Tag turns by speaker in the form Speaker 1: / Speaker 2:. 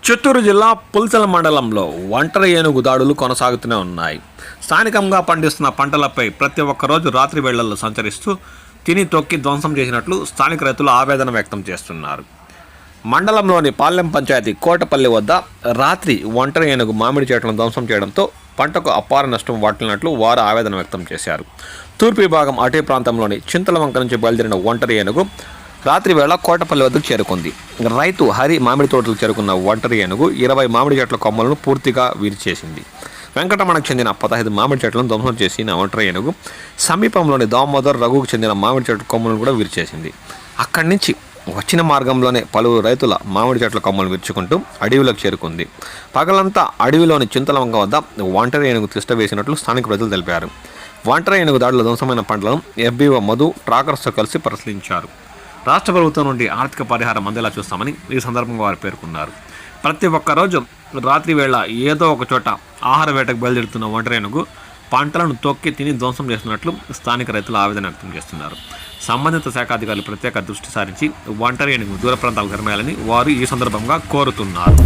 Speaker 1: చిత్తూరు జిల్లా పుల్సల మండలంలో ఒంటరి ఏనుగు దాడులు కొనసాగుతూనే ఉన్నాయి. స్థానికంగా పండిస్తున్న పంటలపై ప్రతి ఒక్క రోజు రాత్రి వేళల్లో సంచరిస్తూ తిని తొక్కి ధ్వంసం చేసినట్లు స్థానిక రైతులు ఆవేదన వ్యక్తం చేస్తున్నారు. మండలంలోని పాలెం పంచాయతీ కోటపల్లి వద్ద రాత్రి ఒంటరి ఏనుగు మామిడి చెట్లను ధ్వంసం చేయడంతో పంటకు అపార నష్టం వాటిల్లినట్లు వారు ఆవేదన వ్యక్తం చేశారు. తూర్పు విభాగం అటవీ ప్రాంతంలోని చింతలవంక నుంచి బయలుదేరిన ఒంటరి ఏనుగు రాత్రి వేళ కోటపల్లి వద్దకు చేరుకుంది. రైతు హరి మామిడి తోటలకు చేరుకున్న ఒంటరి ఏనుగు 20 మామిడి చెట్ల కొమ్మలను పూర్తిగా విరిచేసింది. వెంకటరమణకు చెందిన 15 మామిడి చెట్లను ధ్వంసం చేసిన ఒంటరి ఏనుగు సమీపంలోని దామోదర్ రఘుకు చెందిన మామిడి చెట్ల కొమ్మలను కూడా విరిచేసింది. అక్కడి నుంచి వచ్చిన మార్గంలోనే పలువురు రైతుల మామిడి చెట్ల కొమ్మలు విరుచుకుంటూ అడవిలోకి చేరుకుంది. పగలంతా అడవిలోని చింతలవంక వద్ద ఒంటరి ఏనుగు తిష్ట వేసినట్లు స్థానిక ప్రజలు తెలిపారు. ఒంటరి ఏనుగు దాడిలో ధ్వంసమైన పంటలను FBO మధు ట్రాకర్స్తో కలిసి పరిశీలించారు. రాష్ట్ర ప్రభుత్వం నుండి ఆర్థిక పరిహారం అందేలా చూస్తామని ఈ సందర్భంగా వారు పేర్కొన్నారు. ప్రతి ఒక్క రోజు రాత్రి వేళ ఏదో ఒక చోట ఆహార వేటకు బయలుదేరుతున్న ఒంటరి ఏనుగు పంటలను తొక్కి తిని ధ్వంసం చేస్తున్నట్లు స్థానిక రైతులు ఆవేదన వ్యక్తం చేస్తున్నారు. సంబంధిత శాఖ అధికారులు ప్రత్యేక దృష్టి సారించి ఒంటరి ఏనుగు దూర ప్రాంతాలకు తరమేయాలని వారు ఈ సందర్భంగా కోరుతున్నారు.